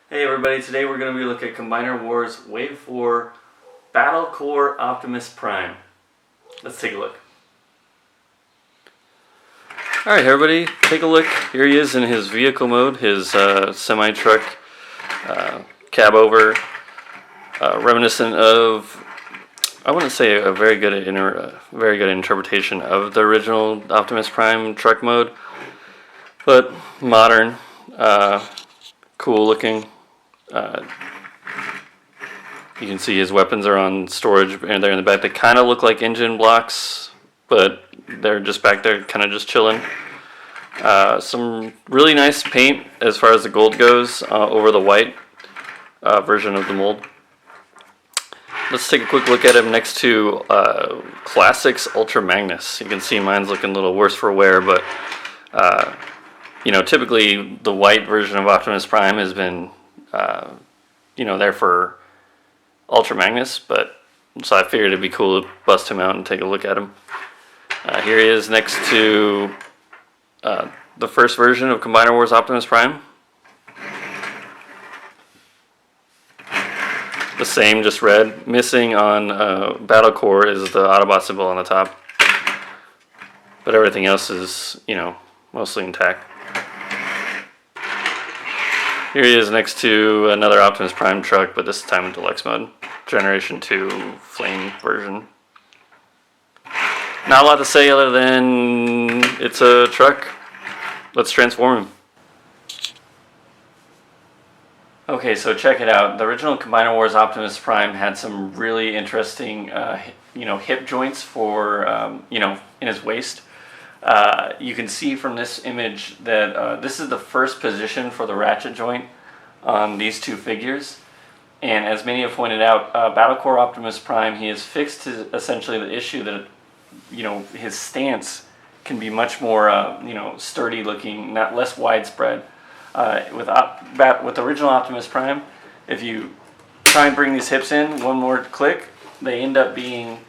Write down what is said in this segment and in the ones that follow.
Hey everybody, today we're going to be looking at Combiner Wars Wave 4 Battle Core Optimus Prime. Let's take a look. Alright everybody, take a look. Here he is in his vehicle mode, his semi-truck cab over, reminiscent of, I wouldn't say a very good interpretation of the original Optimus Prime truck mode, but modern, cool looking. You can see his weapons are on storage and they're in the back. They kind of look like engine blocks, but they're just back there kind of just chilling. Some really nice paint as far as the gold goes over the white version of the mold. Let's take a quick look at him next to Classics Ultra Magnus. You can see mine's looking a little worse for wear, but you know, typically the white version of Optimus Prime has been there for Ultra Magnus, but so I figured it'd be cool to bust him out and take a look at him. Here he is next to the first version of Combiner Wars Optimus Prime. The same, just red. Missing on Battle Core is the Autobot symbol on the top, but everything else is, mostly intact. Here he is next to another Optimus Prime truck, but this time in deluxe mode. Generation 2 flame version. Not a lot to say other than it's a truck. Let's transform him. Okay, so check it out. The original Combiner Wars Optimus Prime had some really interesting, hip joints for, in his waist. You can see from this image that this is the first position for the ratchet joint on these two figures, and as many have pointed out, Battle Core Optimus Prime, he has fixed essentially the issue that his stance can be much more sturdy looking, less widespread. With the original Optimus Prime, if you try and bring these hips in one more click, they end up being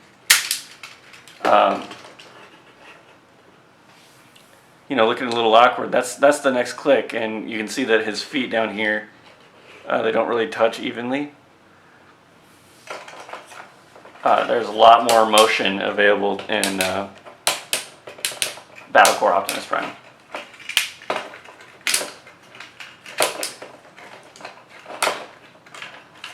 looking a little awkward. That's the next click, and you can see that his feet down here, they don't really touch evenly. There's a lot more motion available in Battle Core Optimus Prime.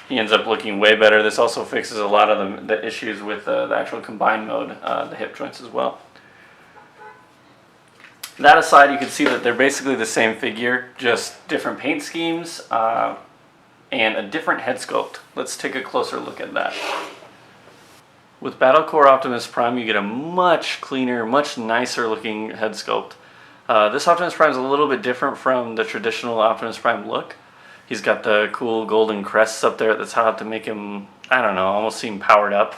He ends up looking way better. This also fixes a lot of the issues with the actual combined mode, the hip joints as well. That aside, you can see that they're basically the same figure, just different paint schemes and a different head sculpt. Let's take a closer look at that. With Battle Core Optimus Prime, you get a much cleaner, much nicer looking head sculpt. This Optimus Prime is a little bit different from the traditional Optimus Prime look. He's got the cool golden crests up there at the top to make him, I don't know, almost seem powered up.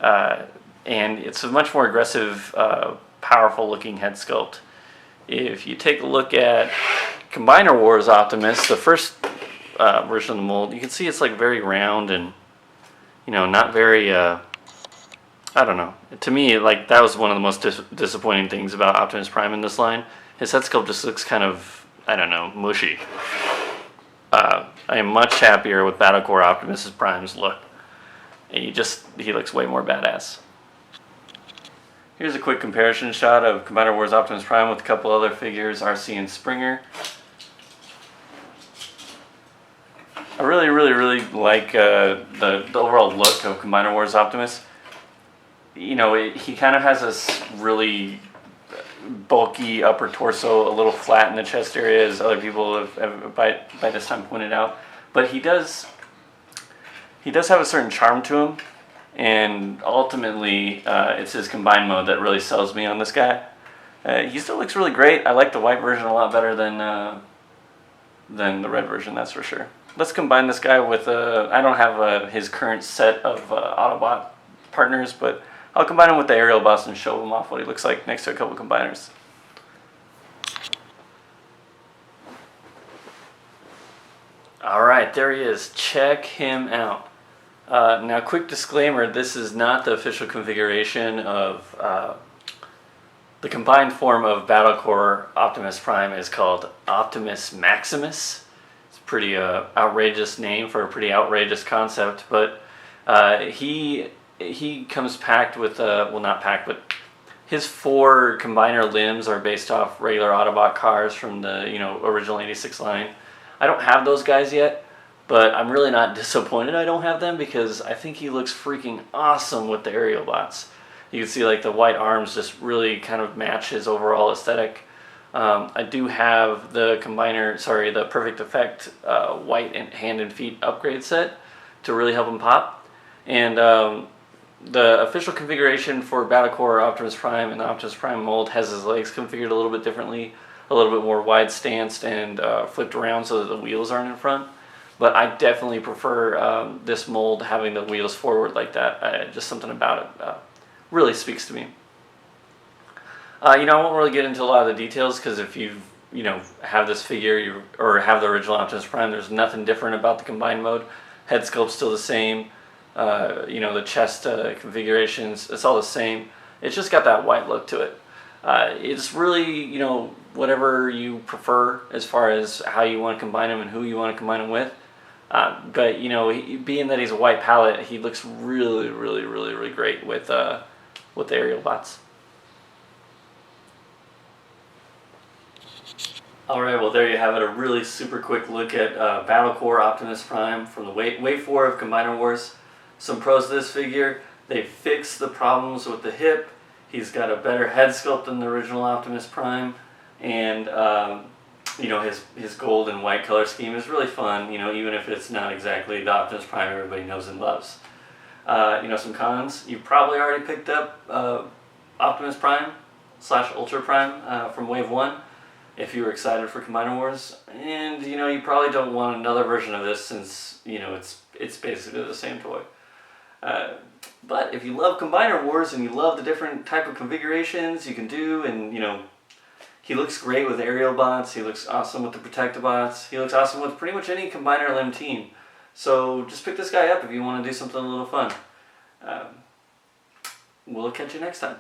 And it's a much more aggressive, powerful looking head sculpt. If you take a look at Combiner Wars Optimus, the first version of the mold, you can see it's like very round and, not very, I don't know. To me, like, that was one of the most disappointing things about Optimus Prime in this line. His head sculpt just looks kind of, I don't know, mushy. I am much happier with Battle Core Optimus Prime's look. He looks way more badass. Here's a quick comparison shot of Combiner Wars Optimus Prime with a couple other figures, RC and Springer. I really like the overall look of Combiner Wars Optimus. He kind of has this really bulky upper torso, a little flat in the chest area, as other people have by this time pointed out. But he does have a certain charm to him, and ultimately it's his combined mode that really sells me on this guy. He still looks really great. I like the white version a lot better than the red version, that's for sure. Let's combine this guy with I don't have his current set of Autobot partners, but I'll combine him with the aerial boss and show him off what he looks like next to a couple combiners. Alright, there he is. Check him out. Now, quick disclaimer, this is not the official configuration of the combined form of Battle Core Optimus Prime is called Optimus Maximus. It's pretty outrageous name for a pretty outrageous concept, but he comes packed with well, not packed, but his 4 combiner limbs are based off regular Autobot cars from the original '86 line. I don't have those guys yet, but I'm really not disappointed I don't have them because I think he looks freaking awesome with the aerial bots. You can see like the white arms just really kind of match his overall aesthetic. I do have the the Perfect Effect white and hand and feet upgrade set to really help him pop. And the official configuration for Battle Core Optimus Prime and the Optimus Prime mold has his legs configured a little bit differently, a little bit more wide stanced and flipped around so that the wheels aren't in front. But I definitely prefer this mold having the wheels forward like that. Just something about it really speaks to me. I won't really get into a lot of the details because if you have this figure or have the original Optimus Prime, there's nothing different about the combined mode. Head sculpt's still the same. The chest configurations, it's all the same. It's just got that white look to it. It's really, whatever you prefer as far as how you want to combine them and who you want to combine them with. But, being that he's a white palette, he looks really, really, really, really great with the aerial bots. Alright, well there you have it, a really super quick look at Battle Core Optimus Prime from the Wave 4 of Combiner Wars. Some pros to this figure: they fixed the problems with the hip, he's got a better head sculpt than the original Optimus Prime, and his gold and white color scheme is really fun, even if it's not exactly the Optimus Prime everybody knows and loves. Some cons: you probably already picked up Optimus Prime / Ultra Prime from Wave 1 if you were excited for Combiner Wars, and you probably don't want another version of this since it's basically the same toy. But if you love Combiner Wars and you love the different type of configurations you can do, and he looks great with aerial bots, he looks awesome with the Protectobots, he looks awesome with pretty much any Combiner limb team. So just pick this guy up if you want to do something a little fun. We'll catch you next time.